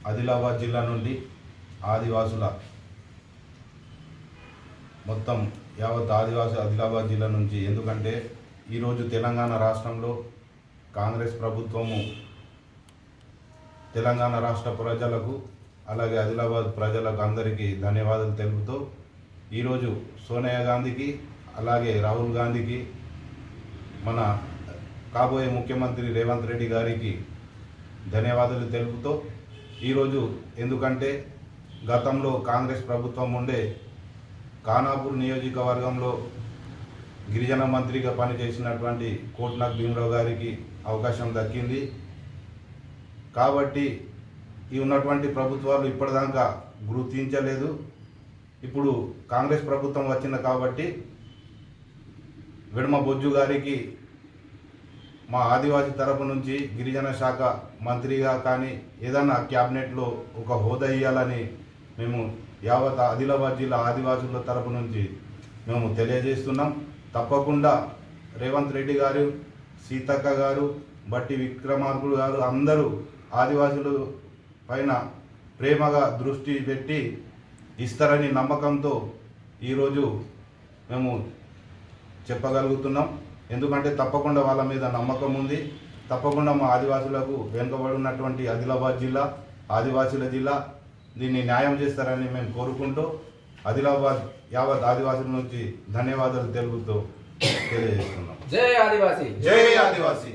ఆదిలాబాద్ జిల్లా నుండి ఆదివాసుల మొత్తం యావత్ ఆదిలాబాద్ జిల్లా నుంచి, ఎందుకంటే ఈరోజు తెలంగాణ రాష్ట్రంలో కాంగ్రెస్ ప్రభుత్వము తెలంగాణ రాష్ట్ర ప్రజలకు అలాగే ఆదిలాబాద్ ప్రజలకు అందరికీ ధన్యవాదాలు తెలుపుతూ ఈరోజు సోనియా గాంధీకి అలాగే రాహుల్ గాంధీకి మన కాబోయే ముఖ్యమంత్రి రేవంత్ రెడ్డి గారికి ధన్యవాదాలు తెలుపుతూ ఈరోజు ఎందుకంటే గతంలో కాంగ్రెస్ ప్రభుత్వం ఉండే ఖానాపూర్ నియోజకవర్గంలో గిరిజన మంత్రిగా పనిచేసినటువంటి కోట్నాక్ భీమరావు గారికి అవకాశం దక్కింది. కాబట్టి ఈ ఉన్నటువంటి ప్రభుత్వాలు ఇప్పటిదాకా గుర్తించలేదు. ఇప్పుడు కాంగ్రెస్ ప్రభుత్వం వచ్చింది కాబట్టి విడమ బొజ్జు గారికి మా ఆదివాసీ తరపు నుంచి గిరిజన శాఖ మంత్రిగా కానీ ఏదన్నా క్యాబినెట్లో ఒక హోదా ఇవ్వాలని మేము యావత్ ఆదిలాబాద్ జిల్లా ఆదివాసుల తరపు నుంచి మేము తెలియజేస్తున్నాం. తప్పకుండా రేవంత్ రెడ్డి గారు, సీతక్క గారు, బట్టి విక్రమార్కుడు గారు అందరూ ఆదివాసుల పైన ప్రేమగా దృష్టి పెట్టి ఇస్తారని నమ్మకంతో ఈరోజు మేము చెప్పగలుగుతున్నాం. ఎందుకంటే తప్పకుండా వాళ్ళ మీద నమ్మకం ఉంది. తప్పకుండా మా ఆదివాసులకు వెనుకబడి ఉన్నటువంటి ఆదిలాబాద్ జిల్లా ఆదివాసుల జిల్లా దీన్ని న్యాయం చేస్తారని మేము కోరుకుంటూ ఆదిలాబాద్ యావత్ ఆదివాసుల నుంచి ధన్యవాదాలు తెలుపుతూ తెలియజేస్తున్నాం. జై ఆదివాసీ, జై ఆదివాసీ.